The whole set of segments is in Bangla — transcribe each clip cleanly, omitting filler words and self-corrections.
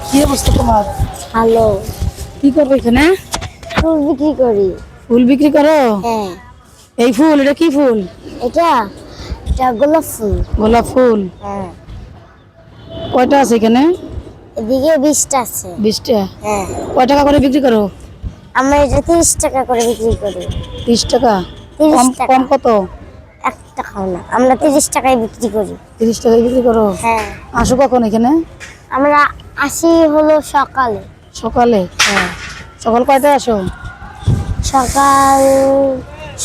কি অবস্থা তোমার? হ্যালো। কি করবো এখানে? ফুল বিক্রি করি। ফুল বিক্রি করো? হ্যাঁ। এই ফুল, এটা কি ফুল? এটা এটা গোলাপ ফুল। গোলাপ ফুল। হ্যাঁ। কয়টা আছে এখানে? এদিকে 20টা আছে। 20টা? হ্যাঁ। কয় টাকা করে বিক্রি করো? আমরা এটা 30 টাকা করে বিক্রি করি। 30 টাকা? 30 টাকা। কম কত? 1 টাকাও না, আমরা 30 টাকায় বিক্রি করি। 30 টাকায় বিক্রি করো? হ্যাঁ। আসো কখন এখানে? আমরা আসি হলো সকালে। সকালে? হ্যাঁ। সকাল কয়টায় আসো? সকাল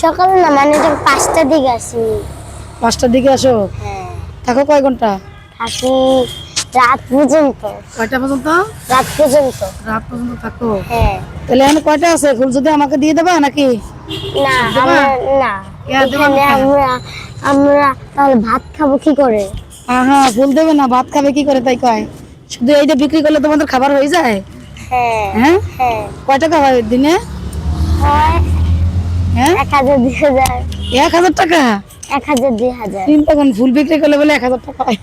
সকালে না, মানে এটা 5টার দিকে আসি। 5টার দিকে আসো? হ্যাঁ। থাকো কয় ঘন্টা? থাকি রাত পর্যন্ত। কয়টা পর্যন্ত? রাত পর্যন্ত। রাত পর্যন্ত থাকো? হ্যাঁ। তাহলে এখন কয়টা আছে ফুল, যদি আমাকে দিয়ে দেবা নাকি? না, দেবা? না, দেবা এখানে না? আমরা তাহলে ভাত খাবো কি করে? হ্যাঁ, ফুল দেবে না, ভাত খাবে কি করে তাই কয়? শুধু এইটা বিক্রি করলে তোমাদের খাবার হয়ে যায়? হ্যাঁ। হ্যাঁ। হ্যাঁ। কয় টাকা হয় দিনে? হয় হ্যাঁ, 1000 2000। 1000 টাকা? 1000 2000। চিন্তা করুন, ফুল বিক্রি করলে বলে 1000 টাকা হয়?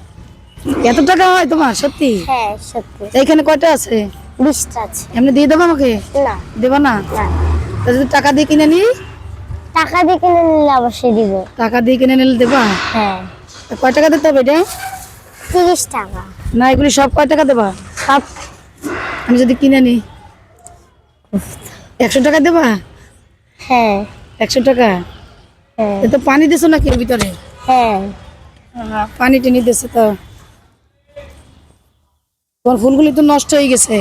এত টাকা হয় তোমার সত্যি? হ্যাঁ, সত্যি। এইখানে কয়টা আছে? 20টা আছে। এমনি দিয়ে দেবো আমাকে? না। দেবা না? না, তা যদি টাকা দিয়ে কিনে নি? টাকা দিয়ে কিনে নিলে অবশ্যই দিব। টাকা দিয়ে কিনে নিলে দেবা? হ্যাঁ। তা কয় টাকা দিতে হবে এটা? 30 টাকা। না, এগুলি সব কয় টাকা দেবা? সব। আমি যদি কিনে নি 100 টাকা দেবা? হ্যাঁ। 100 টাকা? হ্যাঁ। এ তো পানি দিছো নাকি এর ভিতরে? হ্যাঁ। পানি টেনে দিচ্ছে তো। তোমার ফুলগুলি তো নষ্ট হয়ে গেছে।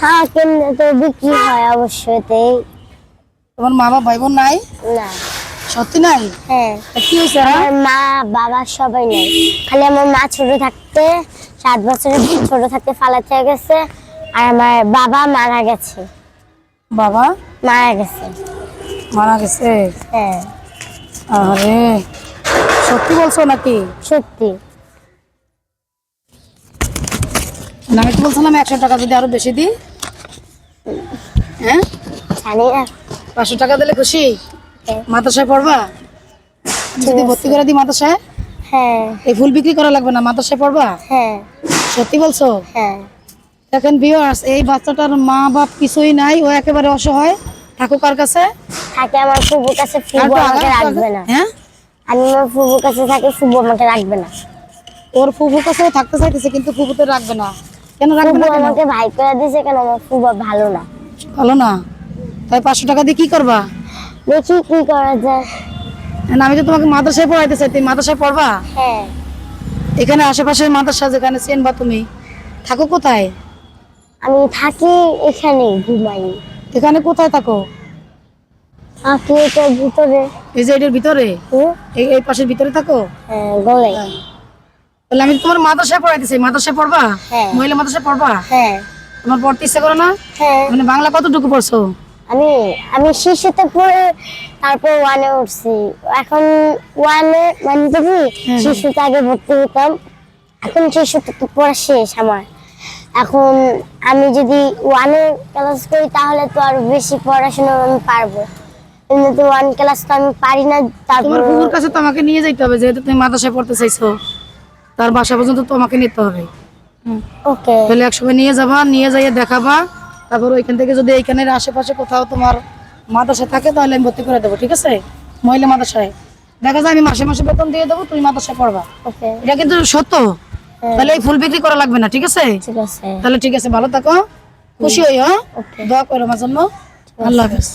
হ্যাঁ, কিনলে তো বিক্রি হয় অবশ্যই। তোমার মা বাবা ভাই বোন নাই? না। সত্যি নাই? হ্যাঁ। তা কি হয়েছে? আমার মা বাবা সবাই নেই, খালি আমার মা ছোট থাকতে 7 বছরের ছোট থাকতে ফালাতে হয়ে গেছে। আর আমার বাবা মারা গেছে। বাবা মারা গেছে। মারা গেছে? হ্যাঁ। আরে সত্যি বলছো নাকি? সত্যি। না, আমি তো বলছিলাম 100 টাকা যদি আরো বেশি দিই। হ্যাঁ, জানি না। 500 টাকা দিলে খুশি? হ্যাঁ। মাদ্রাসায় পড়বা? যদি ভর্তি করে দিই মাদ্রাসায়? হ্যাঁ। এই ফুল বিক্রি করা লাগবে না, মাদ্রাসায় পড়বা? হ্যাঁ। সত্যি বলছো? হ্যাঁ। দেখেন ভিউয়ার্স, এই বাচ্চাটার মা বাপ কিছুই নাই, ও একেবারে অসহায়। থাকুক কার কাছে? থাকে আমার ফুবুর কাছে। ফুবু আমাকে রাখবে না। হ্যাঁ, আমি আমার ফুবুর কাছে থাকি, ফুবু আমাকে রাখবে না। ওর ফুফুর কাছেও থাকতে চাইতেছে কিন্তু ফুফুতে রাখবে না। কেন রাখবে ফুবু না? কেন? আমাকে ভাই করে দিয়েছে কেন? আমার ফুবু ভালো না। ভালো না? তাই 500 টাকা দিয়ে কি করবা? দেখি কি করা যায়। না, আমি তো তোমাকে মাদ্রাসায় পড়াইতে চাই, তুমি মাদ্রাসায় পড়বা? হ্যাঁ। এখানে আশেপাশে মাদ্রাসা যেখানে চেনবা তুমি, থাকো কোথায়? আমি থাকি এখানে, ঘুমাই। এখানে কোথায় থাকো? থাকি এটার ভিতরে। এই যে এটার ভিতরে? এই পাশের ভিতরে থাকো? হ্যাঁ, গলায়। তাহলে আমি তোমার মাদ্রাসায় পড়াইতে চাই, মাদ্রাসায় পড়বা? হ্যাঁ। মহিলা মাদ্রাসায় পড়বা? হ্যাঁ। তোমার পড়তে ইচ্ছা করে না? হ্যাঁ। মানে বাংলা কতটুকু পড়ছো? আমি আমি শিশুতে পড়ে তারপর 1-এ উঠছি। এখন 1-এ মানে কি শিশুতে আগে ভর্তি হতাম, এখন শিশুতে তো পড়া শেষ আমার। এখন আমি যদি 1-এ ক্লাস করি তাহলে তো আরো বেশি পড়াশোনা আমি পারবো, কিন্তু 1 ক্লাস তো আমি পারি না। তারপর তোমার ফুফুর কাছে তো আমাকে নিয়ে যাইতে হবে, যেহেতু তুমি মাদ্রাসায় পড়তে চাইছো, তার বাসা পর্যন্ত তোমাকে নিতে হবে। ওকে। তাহলে একসময় নিয়ে যাবা, নিয়ে যাইয়ে দেখাবা, তারপর ওইখান থেকে যদি এইখানের আশেপাশে কোথাও তোমার মাদ্রাসা থাকে তাহলে আমি ভর্তি করে দেবো, ঠিক আছে? মহিলা মাদ্রাসায় দেখা যায় আমি মাসে মাসে বেতন দিয়ে দেবো, তুমি মাদ্রাসায় পড়বা। ওকে। এটা কিন্তু সত্য। তাহলে এই ফুল বিক্রি করা লাগবে না, ঠিক আছে? ঠিক আছে। তাহলে ঠিক আছে, ভালো থাকো, খুশি হই। হ্যাঁ, ওকে। দোয়া করো আমার জন্য। আল্লাহ হাফেজ।